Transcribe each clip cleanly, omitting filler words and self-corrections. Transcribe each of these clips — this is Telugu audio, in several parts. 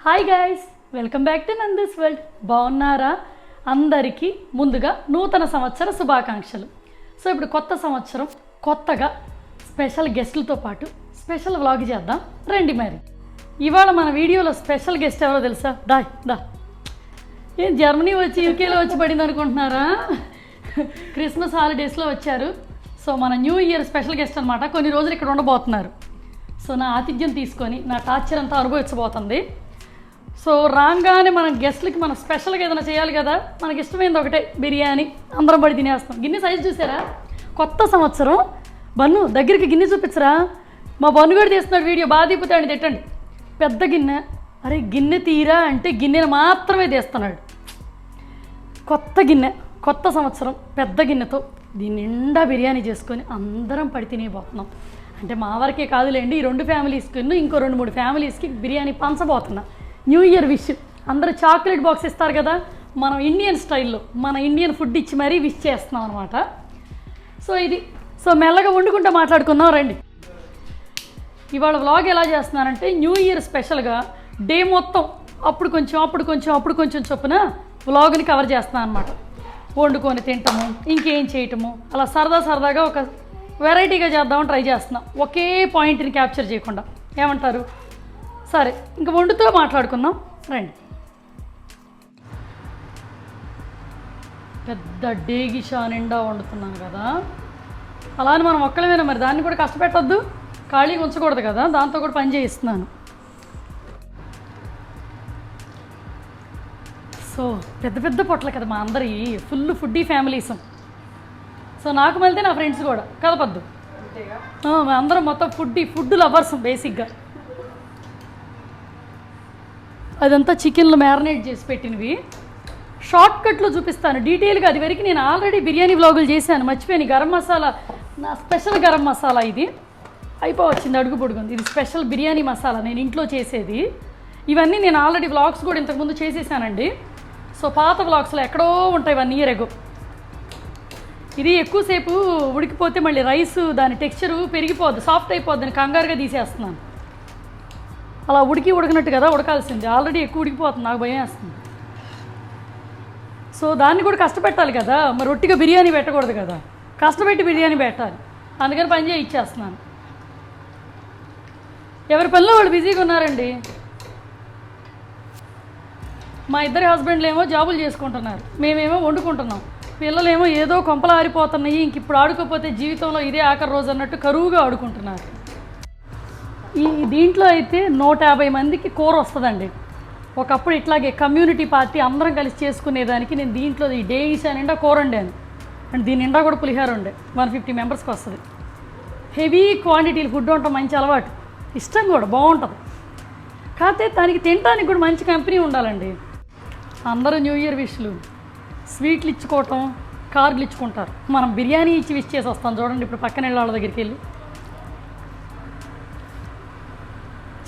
Hi guys, welcome back to Nandu's world. బాగున్నారా? అందరికీ ముందుగా నూతన సంవత్సర శుభాకాంక్షలు. సో ఇప్పుడు కొత్త సంవత్సరం, కొత్తగా స్పెషల్ గెస్టులతో పాటు స్పెషల్ వ్లాగ్ చేద్దాం రండి. మరి ఇవాళ మన వీడియోలో స్పెషల్ గెస్ట్ ఎవరో తెలుసా? దా ఏం జర్మనీ వచ్చి యూకేలో వచ్చి పడింది అనుకుంటున్నారా? క్రిస్మస్ హాలిడేస్లో వచ్చారు. సో మన న్యూ ఇయర్ స్పెషల్ గెస్ట్ అనమాట. కొన్ని రోజులు ఇక్కడ ఉండబోతున్నారు. సో నా ఆతిథ్యం తీసుకొని నా టార్చర్ అంతా అనుభవించబోతుంది. సో రాగానే మన గెస్ట్లకి మనం స్పెషల్గా ఏదైనా చేయాలి కదా. మనకి ఇష్టమైంది ఒకటే, బిర్యానీ. అందరం పడి తినేస్తాం. గిన్నె సైజు చూసారా? కొత్త సంవత్సరం. బన్ను దగ్గరికి గిన్నె చూపించరా? మా బన్ను కూడా తీస్తున్నాడు వీడియో. బాగా తిప్పుతాడు, తిట్టండి. పెద్ద గిన్నె. అరే గిన్నె తీరా అంటే గిన్నెను మాత్రమే తీస్తున్నాడు. కొత్త గిన్నె, కొత్త సంవత్సరం, పెద్ద గిన్నెతో దీని నిండా బిర్యానీ చేసుకొని అందరం పడి తినేపోతున్నాం. అంటే మా వరకే కాదులేండి, ఈ 2 ఫ్యామిలీస్కి ఇంకో 2-3 ఫ్యామిలీస్కి బిర్యానీ పంచబోతున్నా. New year wish. అందరూ చాక్లెట్ బాక్స్ ఇస్తారు కదా, మనం ఇండియన్ స్టైల్లో మన ఇండియన్ ఫుడ్ ఇచ్చి మరీ విష్ చేస్తున్నాం అనమాట. సో ఇది మెల్లగా వండుకుంటూ మాట్లాడుకుందాం రండి. ఇవాళ వ్లాగ్ ఎలా చేస్తున్నానంటే, న్యూ ఇయర్ స్పెషల్గా డే మొత్తం అప్పుడు కొంచెం చొప్పున వ్లాగ్ని కవర్ చేస్తున్నాను అనమాట. వండుకొని తింటాము, ఇంకేం చేయటము, అలా సరదాగా ఒక వెరైటీగా చేద్దామని ట్రై చేస్తున్నాం. ఒకే పాయింట్ని క్యాప్చర్ చేయకుండా. ఏమంటారు? సరే, ఇంక వండుతూ మాట్లాడుకుందాం రండి. పెద్ద డేగిషా నిండా వండుతున్నాను కదా, అలానే మనం ఒక్కలేమైనా మరి దాన్ని కూడా కష్టపెట్టొద్దు, ఖాళీగా ఉంచకూడదు కదా, దాంతో కూడా పని చేయిస్తున్నాను. సో పెద్ద పొట్ల కదా మా అందరి, ఫుల్ ఫుడ్డీ ఫ్యామిలీస్. సో నాకు వెళ్తే నా ఫ్రెండ్స్ కూడా కదపద్దు, మా అందరం మొత్తం ఫుడ్ లవర్స్ బేసిక్గా. అదంతా చికెన్లో మ్యారినేట్ చేసి పెట్టినవి. షార్ట్ కట్లో చూపిస్తాను డీటెయిల్గా. అది వరకు నేను ఆల్రెడీ బిర్యానీ వ్లాగులు చేశాను, మర్చిపోయాను. గరం మసాలా, నా స్పెషల్ గరం మసాలా ఇది అయిపోవచ్చింది, అడుగు పొడుగుంది. ఇది స్పెషల్ బిర్యానీ మసాలా నేను ఇంట్లో చేసేది. ఇవన్నీ నేను ఆల్రెడీ వ్లాగ్స్ కూడా ఇంతకుముందు చేసేసానండి. సో పాత వ్లాగ్స్లో ఎక్కడో ఉంటాయి 1 year ago. ఇది ఎక్కువసేపు ఉడికిపోతే మళ్ళీ రైస్ దాని టెక్స్చరు పెరిగిపోద్ది, సాఫ్ట్ అయిపోద్ది అని కంగారుగా తీసేస్తున్నాను. అలా ఉడకనట్టు కదా ఉడకాల్సింది, ఆల్రెడీ ఎక్కువ ఉడికిపోతుంది, నాకు భయం వేస్తుంది. సో దాన్ని కూడా కష్టపెట్టాలి కదా, మరి ఒట్టిగా బిర్యానీ పెట్టకూడదు కదా, కష్టపెట్టి బిర్యానీ పెట్టాలి. అందుకని పని చేయిచ్చేస్తున్నాను. ఎవరి పనిలో వాళ్ళు బిజీగా ఉన్నారండి. మా ఇద్దరి హస్బెండ్లు ఏమో జాబులు చేసుకుంటున్నారు, మేమేమో వండుకుంటున్నాం. పిల్లలేమో ఏదో కొంపలు ఆరిపోతున్నాయి, ఇంక ఇప్పుడు ఆడుకోకపోతే జీవితంలో ఇదే ఆఖరి రోజు అన్నట్టు కరువుగా ఆడుకుంటున్నారు. ఈ దీంట్లో అయితే 150 మందికి కూర వస్తుందండి. ఒకప్పుడు ఇట్లాగే కమ్యూనిటీ పార్టీ అందరం కలిసి చేసుకునేదానికి నేను దీంట్లో ఈ డే ఈసా నిండా కూర వండాను. అండ్ దీని నిండా కూడా పులిహార ఉండే. 150 మెంబర్స్కి వస్తుంది. హెవీ క్వాంటిటీలు ఫుడ్ ఉండటం మంచి అలవాటు, ఇష్టం కూడా, బాగుంటుంది. కాకపోతే దానికి తినడానికి కూడా మంచి కంపెనీ ఉండాలండి. అందరూ న్యూ ఇయర్ విష్లు, స్వీట్లు ఇచ్చుకోవటం, కార్డులు ఇచ్చుకుంటారు. మనం బిర్యానీ ఇచ్చి విష్ చేసి వస్తాం చూడండి. ఇప్పుడు పక్కన వెళ్ళి వాళ్ళ దగ్గరికి వెళ్ళి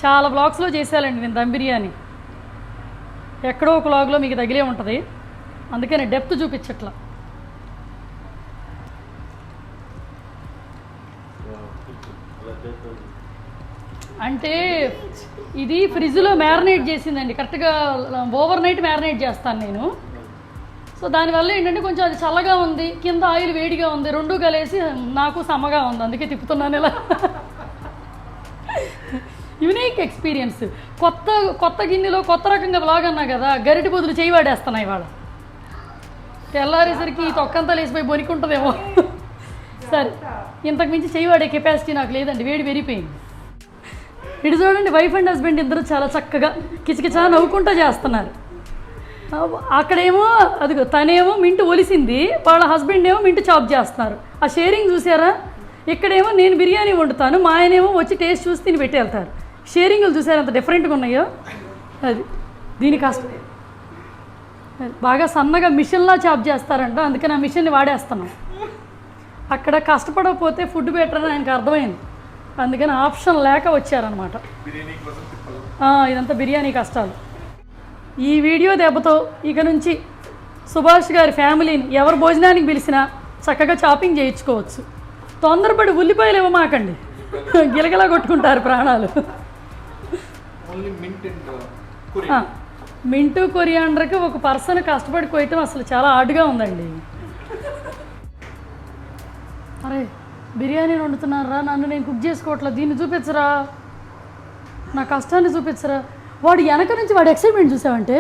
చాలా వ్లాగ్స్లో చేసేయాలండి నేను దమ్ బిర్యానీ. ఎక్కడో ఒక వ్లాగ్లో మీకు తగిలే ఉంటుంది, అందుకని డెప్త్ చూపించట్లా. అంటే ఇది ఫ్రిడ్జ్లో మ్యారినేట్ చేసిందండి, కరెక్ట్గా ఓవర్ నైట్ మ్యారినేట్ చేస్తాను నేను. సో దానివల్ల ఏంటంటే కొంచెం అది చల్లగా ఉంది, కింద ఆయిల్ వేడిగా ఉంది, 2 కలిసి నాకు సమ్మగా ఉంది, అందుకే తిప్పుతున్నాను ఇలా. Unique experience. కొత్త గిన్నెలో కొత్త రకంగా వ్లాగ్ అన్నా కదా, గరిటి బదులు చేయి వాడేస్తున్నాయి ఇవాళ. తెల్లారేసరికి ఈ తొక్కంతా లేసిపోయి బొనికుంటుందేమో. సరే, ఇంతకు మించి చేయి వాడే కెపాసిటీ నాకు లేదండి, వేడి పెరిగిపోయింది. ఇటు చూడండి, వైఫ్ అండ్ హస్బెండ్ ఇద్దరు చాలా చక్కగా కిచకిచా నవ్వుకుంటూ చేస్తున్నారు. అక్కడేమో అదిగో తనేమో మింటు ఒలిసింది, వాళ్ళ హస్బెండ్ ఏమో మింటు చాప్ చేస్తున్నారు. ఆ షేరింగ్ చూసారా? ఇక్కడేమో నేను బిర్యానీ వండుతాను, మా ఆయనేమో వచ్చి టేస్ట్ చూసి తిని పెట్టి వెళ్తారు. షేరింగ్లు చూసారు ఎంత డిఫరెంట్గా ఉన్నాయో. అది దీని కష్టం. బాగా సన్నగా మిషన్లా చాప్ చేస్తారంట, అందుకని ఆ మిషన్ని వాడేస్తున్నాం. అక్కడ కష్టపడకపోతే ఫుడ్ బెటర్ అని ఆయనకు అర్థమైంది, అందుకని ఆప్షన్ లేక వచ్చారనమాట. ఇదంతా బిర్యానీ కష్టాలు. ఈ వీడియో దెబ్బతో ఇక నుంచి సుభాష్ గారి ఫ్యామిలీని ఎవరు భోజనానికి పిలిచినా చక్కగా చాపింగ్ చేయించుకోవచ్చు. తొందరపడి ఉల్లిపాయలు ఇవ్వమాకండి. గిలగిలా కొట్టుకుంటారు ప్రాణాలు. మింటు కొరియాండర్కి ఒక పర్సన్ కష్టపడి కొయ్యటం అసలు చాలా ఆడుగా ఉందండి. అరే బిర్యానీ వండుతున్నారా, నన్ను నేను కుక్ చేసుకోవట్లేదు, దీన్ని చూపించరా, నా కష్టాన్ని చూపించరా. వాడు వెనక నుంచి వాడు ఎక్సైట్మెంట్ చూసావంటే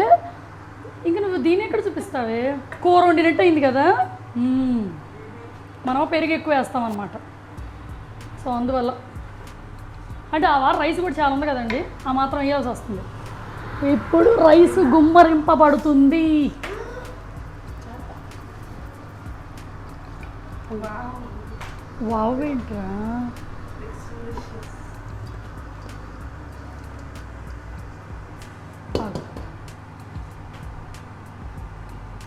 ఇంక నువ్వు దీన్ని ఎక్కడ చూపిస్తావే. కూర వండినట్టు అయింది కదా. మనం పెరుగు ఎక్కువ వేస్తామన్నమాట. సో అందువల్ల అంటే ఆ వారం రైస్ కూడా చాలా ఉంది కదండి, ఆ మాత్రం వేయాల్సి వస్తుంది. ఇప్పుడు రైస్ గుమ్మరింపబడుతుంది. వావ్ ఏంట్రా,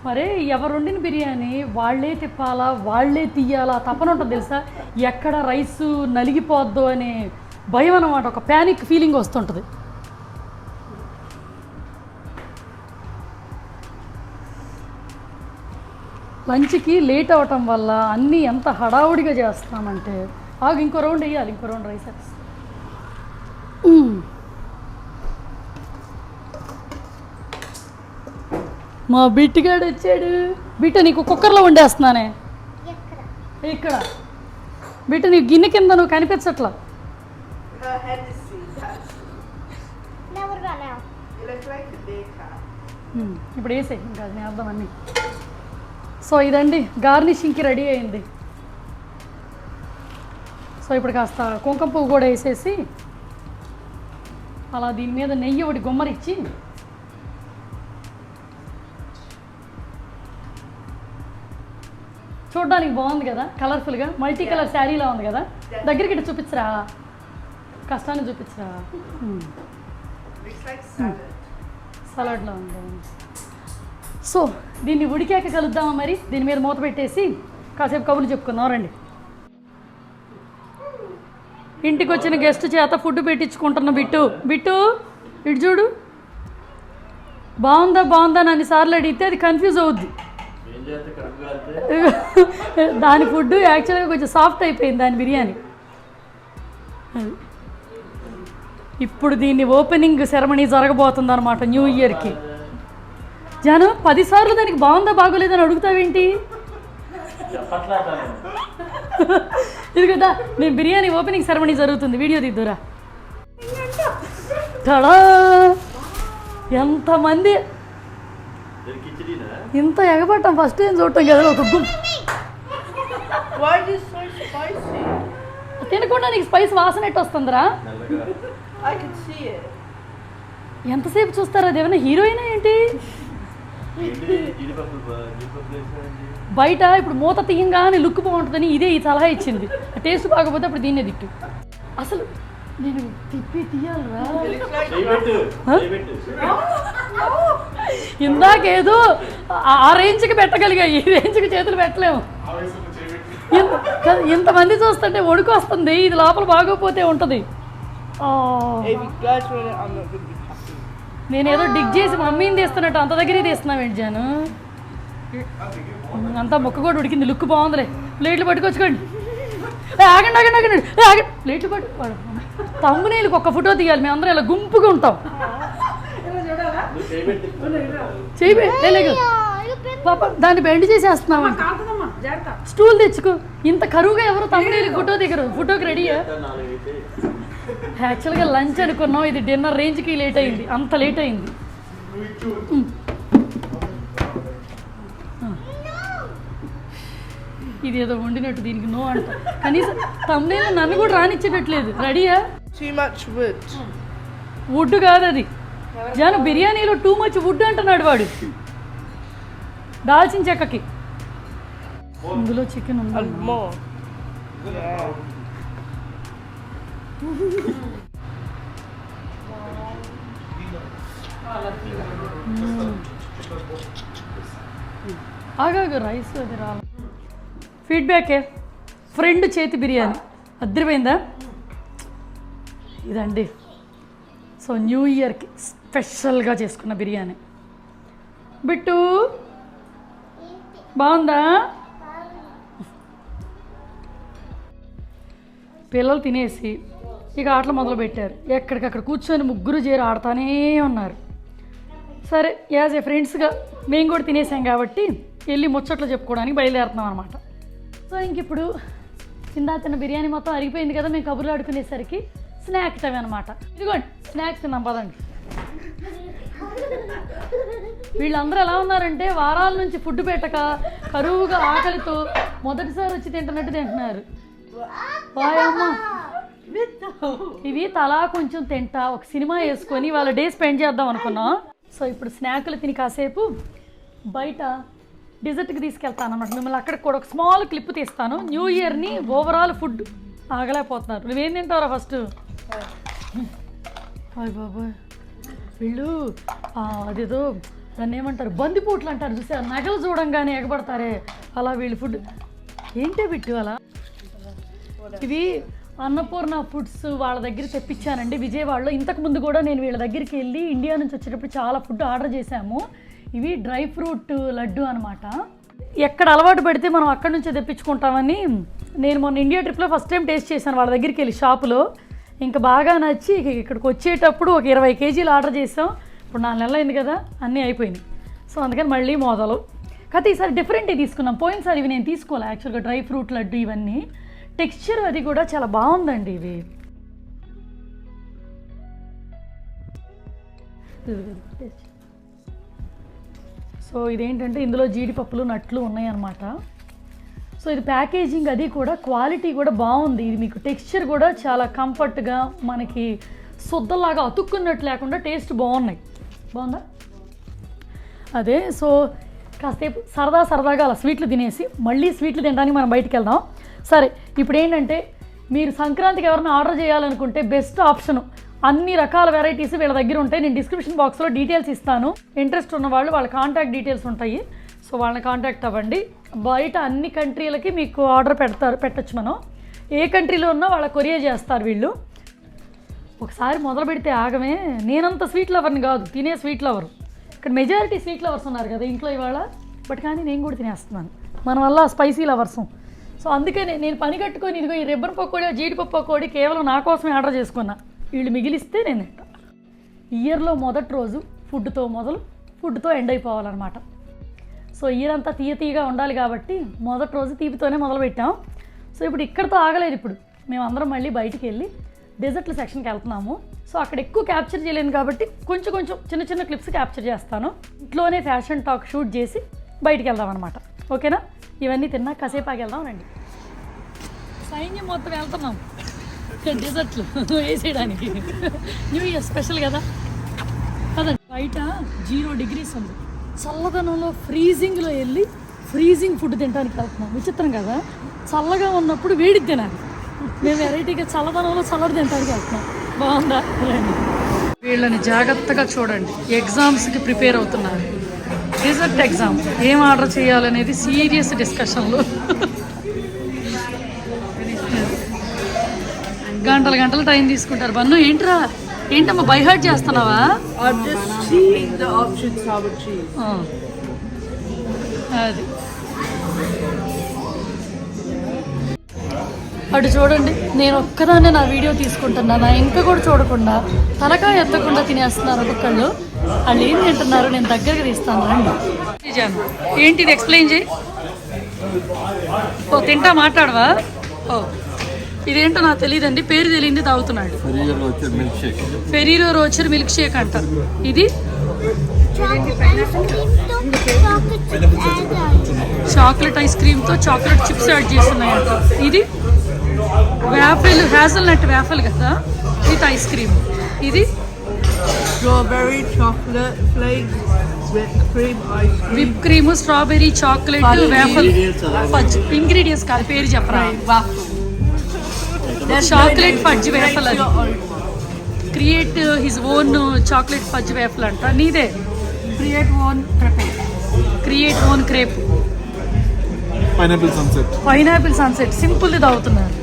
మరే ఎవరు వండిన బిర్యానీ వాళ్ళే తిప్పాలా, వాళ్ళే తీయాలా తపన ఉంటుంది తెలుసా. ఎక్కడ రైసు నలిగిపోద్దు అనే భయం అన్నమాట, ఒక ప్యానిక్ ఫీలింగ్ వస్తుంటుంది. లంచ్కి లేట్ అవ్వటం వల్ల అన్నీ ఎంత హడావుడిగా చేస్తామంటే. ఇంకో రౌండ్ వేయాలి, ఇంకో రౌండ్ రైస్ వేస్తాం. మా బిట్టుగాడు వచ్చాడు. బిట్ట నీకు కుక్కర్లో వండేస్తున్నానే. ఇక్కడ బిట్ట నీకు గిన్నె కింద నువ్వు కనిపించట్లా. ఇప్పుడు వేసే ఇంకా నేను అర్థం అన్నీ. సో ఇదండి గార్నిషింగ్కి రెడీ అయింది. సో ఇప్పుడు కాస్త కుంకుమ పువ్వు కూడా వేసేసి అలా దీని మీద నెయ్యి ఒకటి గుమ్మరిచ్చి చూడడానికి బాగుంది కదా, కలర్ఫుల్గా మల్టీ కలర్ శారీలా ఉంది కదా. దగ్గరికి ఇటు చూపించరా, కష్టాన్ని చూపించరా. సలాడ్లా ఉంది. సో దీన్ని ఉడికాక కలుద్దామా మరి. దీని మీద మూత పెట్టేసి కాసేపు కబుర్లు చెప్పుకుందాం రండి. ఇంటికి వచ్చిన గెస్ట్ చేత ఫుడ్ పెట్టించుకుంటున్న బిట్టు ఇటు చూడు. బాగుందా బాగుందా అని అన్నిసార్లు అడిగితే అది కన్ఫ్యూజ్ అవుద్ది. దాని ఫుడ్ యాక్చువల్గా కొంచెం సాఫ్ట్ అయిపోయింది, దాని బిర్యానీ. ఇప్పుడు దీన్ని ఓపెనింగ్ సెరమనీ జరగబోతుంది అనమాట న్యూ ఇయర్కి. జాను 10 సార్లు దానికి బాగుందా బాగోలేదని అడుగుతావేంటి? ఇది కదా నేను బిర్యానీ ఓపెనింగ్ సెరమనీ జరుగుతుంది, వీడియో దిద్దురా. తడా ఎంతమంది ఇంత ఎగబట్టం ఫస్ట్ టైం చూడటం కదా. ఒక తినకుండా నీకు స్పైస్ వాసన ఎట్టు వస్తుందిరా. ఎంతసేపు చూస్తారా, అది ఏమైనా హీరోయినా ఏంటి? బయట ఇప్పుడు మూత తీయంగానే లుక్ బాగుంటుందని ఇదే ఈ సలహా ఇచ్చింది. టేస్ట్ బాగపోతే అప్పుడు దీన్నే తిట్టు. అసలు నేను తిప్పి తీయాలరా. ఇందాకేదో ఆ రేంజ్కి పెట్టగలిగా, ఈ రేంజ్కి చేతులు పెట్టలేము. ఇంతమంది చూస్తుంటే వణుకు వస్తుంది. ఇది లోపల బాగోపోతే ఉంటుంది. నేనేదో డిగ్ చేసి మమ్మీని తీస్తున్నట్టు అంత దగ్గరే తీస్తున్నావు ఏంటి జాను. అంతా మొక్క కూడా ఉడికింది, లుక్ బాగుందిలే. ప్లేట్లు పట్టుకొచ్చుకోండి. ఆగండి ఆగండి ఆగండి ఆగండి, ప్లేట్లు పట్టుకోండి. తమ్మునేళ్ళకి ఒక్క ఫోటో తీయాలి, మేము అందరం ఇలా గుంపుగా ఉంటాం. చేయలేదు పాప, దాన్ని బెండ్ చేసేస్తున్నాం. స్టూల్ తెచ్చుకో. ఇంత కరువుగా ఎవరు తమ్మునేళ్ళకి ఫోటో దిగరు. ఫోటోకి రెడీయా? యాక్చువల్గా లంచ్ అనుకున్నాం, ఇది డిన్నర్ రేంజ్కి లేట్ అయింది, అంత లేట్ అయింది. ఇది ఏదో వండినట్టు దీనికి నో అంట. కనీసం తమ్మునేళ్ళు నన్ను కూడా రానిచ్చేటట్లేదు. రెడీయా? వుడ్ కాదు అది జాను, బిర్యానీలో టూ మచ్ వుడ్ అంటున్నాడు వాడు. దాల్చిన చెక్కకి ఇందులో చికెన్ ఉంది. ఆగాగు రైస్ అది రాల. ఫీడ్బ్యాకే ఫ్రెండ్ చేతి బిర్యానీ అద్దరిపోయిందా? ఇదండి సో న్యూ ఇయర్కి స్పెషల్గా చేసుకున్న బిర్యానీ. బిట్టు బాగుందా? పిల్లలు తినేసి ఇక ఆటలు మొదలుపెట్టారు. ఎక్కడికక్కడ కూర్చొని ముగ్గురు చేరి ఆడుతూనే ఉన్నారు. సరే యాజ్ ఏ ఫ్రెండ్స్గా మేము కూడా తినేసాం కాబట్టి వెళ్ళి ముచ్చట్లు చెప్పుకోవడానికి బయలుదేరుతున్నాం అనమాట. సో ఇంక ఇప్పుడు కింద తిన్న బిర్యానీ మొత్తం అరిగిపోయింది కదా, మేము కబుర్లు ఆడుకునేసరికి స్నాక్ టైం అనమాట. ఇదిగోండి స్నాక్స్ తిన్నాం పదండి. వీళ్ళందరూ ఎలా ఉన్నారంటే వారాల నుంచి ఫుడ్ పెట్టక కరువుగా ఆకలితో మొదటిసారి వచ్చి తింటున్నట్టు తింటున్నారు. వాయమ్మ, ఇవి తలా కొంచెం తింటా ఒక సినిమా వేసుకొని వాళ్ళ డే స్పెండ్ చేద్దాం అనుకున్నాం. సో ఇప్పుడు స్నాక్లు తిని కాసేపు బయట డిజర్ట్కి తీసుకెళ్తాను అన్నమాట. మిమ్మల్ని అక్కడికి కూడా ఒక స్మాల్ క్లిప్ తీస్తాను. న్యూ ఇయర్ని ఓవరాల్ ఫుడ్ ఆగలేకపోతున్నారు. నువ్వేం తింటావురా ఫస్ట్? హాయ్ బాబాయ్, వీళ్ళు అదేదో దాన్ని ఏమంటారు, బందిపోట్లు అంటారు చూసారు, నగలు చూడంగానే ఎగబడతారే అలా వీళ్ళు ఫుడ్. ఏంటే బిట్టు అలా? ఇవి అన్నపూర్ణ ఫుడ్స్ వాళ్ళ దగ్గర తెప్పించానండి విజయవాడలో. ఇంతకుముందు కూడా నేను వీళ్ళ దగ్గరికి వెళ్ళి ఇండియా నుంచి వచ్చేటప్పుడు చాలా ఫుడ్ ఆర్డర్ చేశాము. ఇవి డ్రై ఫ్రూట్ లడ్డు అనమాట. ఎక్కడ అలవాటు పెడితే మనం అక్కడి నుంచే తెప్పించుకుంటామని నేను మొన్న ఇండియా ట్రిప్లో ఫస్ట్ టైం టేస్ట్ చేశాను వాళ్ళ దగ్గరికి వెళ్ళి షాపులో. ఇంకా బాగా నచ్చి ఇక్కడికి వచ్చేటప్పుడు ఒక 20 కేజీలు ఆర్డర్ చేసాం. ఇప్పుడు 4 నెలలు అయింది కదా, అన్నీ అయిపోయినాయి. సో అందుకని మళ్ళీ మొదలు. కాకపోతే ఈసారి డిఫరెంట్గా తీసుకున్నాం. పోయినసారి ఇవి నేను తీసుకోవాలి యాక్చువల్గా డ్రై ఫ్రూట్ లడ్డు. ఇవన్నీ టెక్స్చర్ అది కూడా చాలా బాగుందండి. ఇవి సో ఇదేంటంటే ఇందులో జీడిపప్పులు నట్లు ఉన్నాయన్నమాట. సో ఇది ప్యాకేజింగ్ అది కూడా క్వాలిటీ కూడా బాగుంది. ఇది మీకు టెక్స్చర్ కూడా చాలా కంఫర్ట్గా మనకి శుద్ధలాగా అతుక్కున్నట్టు లేకుండా టేస్ట్ బాగున్నాయి. బాగుందా? అదే సో కాసేపు సరదాగా అలా స్వీట్లు తినేసి మళ్ళీ స్వీట్లు తినడానికి మనం బయటికి వెళ్దాం. సరే ఇప్పుడు ఏంటంటే మీరు సంక్రాంతికి ఎవరైనా ఆర్డర్ చేయాలనుకుంటే బెస్ట్ ఆప్షను అన్ని రకాల వెరైటీస్ వీళ్ళ దగ్గర ఉంటాయి. నేను డిస్క్రిప్షన్ బాక్స్లో డీటెయిల్స్ ఇస్తాను. ఇంట్రెస్ట్ ఉన్న వాళ్ళు వాళ్ళ కాంటాక్ట్ డీటెయిల్స్ ఉంటాయి. సో వాళ్ళని కాంటాక్ట్ అవ్వండి. బయట అన్ని కంట్రీలకి మీకు ఆర్డర్ పెట్టచ్చు. మనం ఏ కంట్రీలో ఉన్నా వాళ్ళ కొరియర్ చేస్తారు వీళ్ళు. ఒకసారి మొదలు పెడితే ఆగమే. నేనంత స్వీట్ లవర్ని కాదు, తినే స్వీట్ లవరు. ఇక్కడ మెజారిటీ స్వీట్ లవర్స్ ఉన్నారు కదా ఇంట్లో ఇవాళ. బట్ కానీ నేను కూడా తినేస్తున్నాను, మన వల్ల స్పైసీ లవర్సు. సో అందుకనే నేను పని కట్టుకొని ఇదిగో ఈ రిబ్బన్ పకోడీ జీడిపప్పు పకోడీ కేవలం నా కోసమే ఆర్డర్ చేసుకున్నా. వీళ్ళు మిగిలిస్తే నేను తింటా. ఇయర్లో మొదటి రోజు ఫుడ్తో మొదలు ఫుడ్తో ఎండ్ అయిపోవాలన్నమాట. సో ఇయర్ అంతా తీయగా ఉండాలి కాబట్టి మొదటి రోజు తీపితోనే మొదలుపెట్టాం. సో ఇప్పుడు ఇక్కడితో ఆగలేదు. ఇప్పుడు మేము అందరం మళ్ళీ బయటికి వెళ్ళి డెజర్ట్ల సెక్షన్కి వెళ్తున్నాము. సో అక్కడ ఎక్కువ క్యాప్చర్ చేయలేను కాబట్టి కొంచెం చిన్న క్లిప్స్ క్యాప్చర్ చేస్తాను. ఇంట్లోనే ఫ్యాషన్ టాక్ షూట్ చేసి బయటికి వెళ్దాం అనమాట. ఓకేనా? ఇవన్నీ తిన్నా కాసేపు ఆగి వెళ్దాం రండి. సైన్యం మొత్తం వెళ్తున్నాం డెజర్ట్లు వేసేయడానికి. న్యూ ఇయర్ స్పెషల్ కదా. అదండి బయట 0 degrees ఉంది. చల్లదనంలో ఫ్రీజింగ్లో వెళ్ళి ఫ్రీజింగ్ ఫుడ్ తినడానికి వెళ్తున్నాం. విచిత్రం కదా, చల్లగా ఉన్నప్పుడు వేడి తినాలి. మేము వెరైటీగా చల్లదనంలో చల్లడి తినడానికి వెళ్తున్నాం. బాగుందా? రండి. వీళ్ళని జాగ్రత్తగా చూడండి. ఎగ్జామ్స్కి ప్రిపేర్ అవుతున్నారు. రిజల్ట్ ఎగ్జామ్ ఏం ఆర్డర్ చేయాలనేది సీరియస్ డిస్కషన్లు. గంటలు టైం తీసుకుంటారు. బన్ను ఏంటమ్మా బై హార్ట్ చేస్తున్నావా? అది అటు చూడండి, నేను ఒక్కదాన్నే నా వీడియో తీసుకుంటున్నా. నా ఇంకా కూడా చూడకుండా తలకాయ ఎత్తకుండా తినేస్తున్నారు ఒక్కొక్కళ్ళు. వాళ్ళు ఏం తింటున్నారు నేను దగ్గరగా తీస్తాను రండి. ఏంటిది ఎక్స్ప్లెయిన్ చేయి. ఓ తింటా మాట్లాడవా? ఓ ఇదేంటో నాకు తెలియదండి, పేరు తెలియంది తాగుతున్నాడు. ఫెరీరో రోచర్ మిల్క్ షేక్ అంట. ఇది చాక్లెట్ ఐస్ క్రీమ్తో చాక్లెట్ చిప్స్ యాడ్ చేస్తున్నాయంట. ఇది వ్యాఫెల్ హ్యాజల్నట్ వ్యాఫెల్ కదా విత్ ఐస్ క్రీమ్. ఇది strawberry chocolate flakes with cream ice cream. Whip cream strawberry chocolate waffle fudge. Ingredients కాదు, పేరు చెప్పరా? Chocolate fudge waffle. అది create his own chocolate fudge waffle అంట. నీదే create own crepe. Pineapple sunset సింపుల్ది తాగుతున్నారు.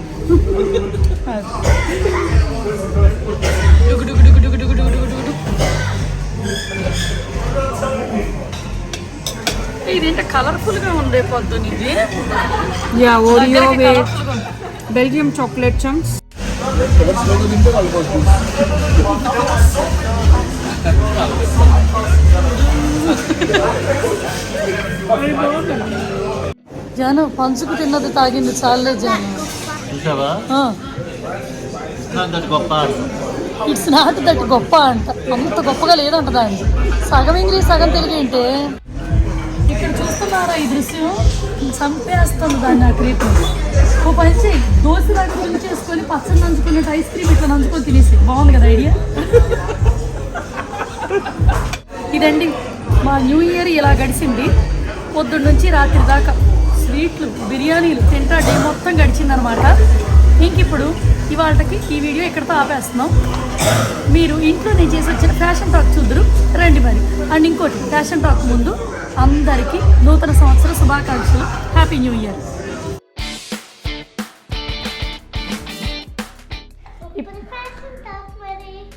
ఇదేంటే కలర్ఫుల్గా ఉంది పొద్దున. ఇది Oreo with Belgium chocolate chunks. Janu పంచుకు తిన్నది తాగింది చాలే జాను. చూసావా గొప్ప ఇట్స్ నాట్ దట్ గొప్ప అంట, అంత గొప్పగా లేదంట దాన్ని. సగం ఇంగ్లీష్ సగం తెలుగు ఏంటి. ఇక్కడ చూస్తున్నారా ఈ దృశ్యం, చంపేస్తుంది దాన్ని ఆ క్రీప్. ఓ పంచి దోశ దగ్గర చేసుకొని పచ్చడి నంచుకున్నట్టు ఐస్ క్రీమ్ ఇట్లా నంచుకొని తినేసి బాగుంది కదా ఐడియా. ఇదండి మా న్యూ ఇయర్ ఇలా గడిచింది. పొద్దున్న నుంచి రాత్రి దాకా స్వీట్లు బిర్యానీలు తింటా డే మొత్తం గడిచిందనమాట. ఇంక ఇప్పుడు ఇవాళకి ఈ వీడియో ఇక్కడితో ఆపేస్తున్నాం. మీరు ఇంట్లో నేను చేసి వచ్చిన ఫ్యాషన్ టాక్ చూద్దరు రండి మరి. అండ్ ఇంకోటి, ఫ్యాషన్ టాక్ ముందు అందరికీ నూతన సంవత్సర శుభాకాంక్షలు, హ్యాపీ న్యూ ఇయర్.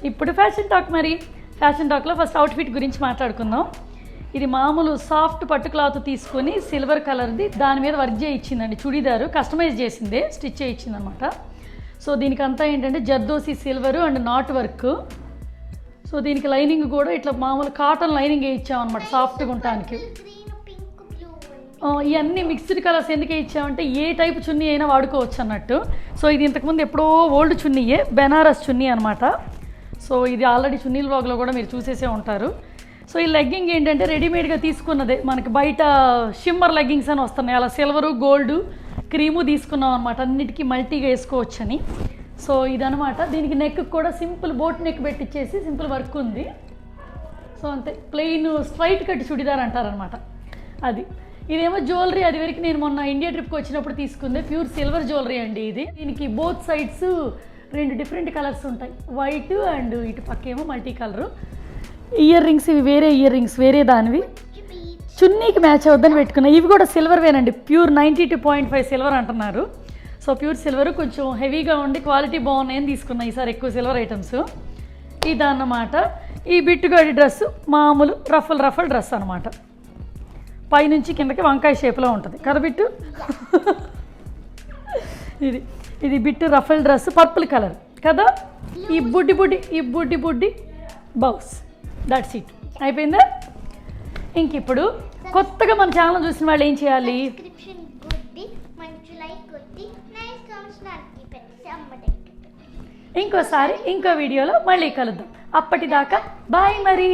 ఇప్పుడు ఫ్యాషన్ టాక్ మరి. ఫ్యాషన్ టాక్లో ఫస్ట్ అవుట్ఫిట్ గురించి మాట్లాడుకుందాం. ఇది మామూలు సాఫ్ట్ పట్టు క్లాత్ తీసుకొని సిల్వర్ కలర్ది దాని మీద వర్క్ చేయించిందండి. చుడీదారు కస్టమైజ్ చేసిందే, స్టిచ్ చేయించింది అనమాట. సో దీనికి అంతా ఏంటంటే zardozi silver and not work. So దీనికి లైనింగ్ కూడా ఇట్లా మామూలు కాటన్ లైనింగ్ వేయించామన్నమాట సాఫ్ట్గా ఉండటానికి. ఇవన్నీ మిక్స్డ్ కలర్స్ ఎందుకు ఇచ్చామంటే ఏ టైప్ చున్నీ అయినా వాడుకోవచ్చు అన్నట్టు. సో ఇది ఇంతకుముందు ఎప్పుడో ఓల్డ్ చున్నీయే, బెనారస్ చున్నీ అనమాట. సో ఇది ఆల్రెడీ చున్నీల బ్లాగ్లో కూడా మీరు చూసేసే ఉంటారు. సో ఈ లెగ్గింగ్ ఏంటంటే రెడీమేడ్గా తీసుకున్నదే, మనకి బయట షిమ్మర్ లెగ్గింగ్స్ అని వస్తున్నాయి, అలా సిల్వరు గోల్డ్ క్రీము తీసుకున్నాం అనమాట, అన్నిటికీ మల్టీగా వేసుకోవచ్చని. సో ఇదనమాట. దీనికి నెక్ కూడా సింపుల్ బోట్ నెక్ పెట్టించేసి సింపుల్ వర్క్ ఉంది. సో అంతే, ప్లెయిన్ స్ట్రైట్ కట్ చుడిదార్ అంటారనమాట అది. ఇదేమో జ్యువెలరీ, అది వరకు నేను మొన్న ఇండియా ట్రిప్కి వచ్చినప్పుడు తీసుకుంది, ప్యూర్ సిల్వర్ జ్యువెలరీ అండి ఇది. దీనికి బోత్ సైడ్స్ 2 డిఫరెంట్ కలర్స్ ఉంటాయి, వైట్ అండ్ ఇటు పక్కేమో మల్టీ కలరు. ఇయర్ రింగ్స్ ఇవి వేరే ఇయర్ రింగ్స్, వేరే దానివి. చున్నీకి మ్యాచ్ అవుద్దని పెట్టుకున్నాయి. ఇవి కూడా సిల్వర్వేనండి, ప్యూర్ 92.5 సిల్వర్ అంటున్నారు. సో ప్యూర్ సిల్వర్ కొంచెం హెవీగా ఉండి క్వాలిటీ బాగున్నాయని తీసుకున్నాయి ఈసారి ఎక్కువ సిల్వర్ ఐటమ్స్. ఇదన్నమాట. ఈ బిట్టుగాడి డ్రెస్సు మామూలు రఫల్ డ్రెస్ అనమాట, పైనుంచి కిందకి వంకాయ షేప్లో ఉంటుంది కదా బిట్టు. ఇది Bittu ruffle dress, purple colour కదా. ఈ బుడ్డి బౌస్, దట్స్ ఇట్, అయిపోయిందా. ఇంక ఇప్పుడు కొత్తగా మన ఛానల్ చూసిన వాళ్ళు ఏం చేయాలి, ఇంకోసారి ఇంకో వీడియోలో మళ్ళీ కలుద్దాం. అప్పటిదాకా బాయ్ మరి.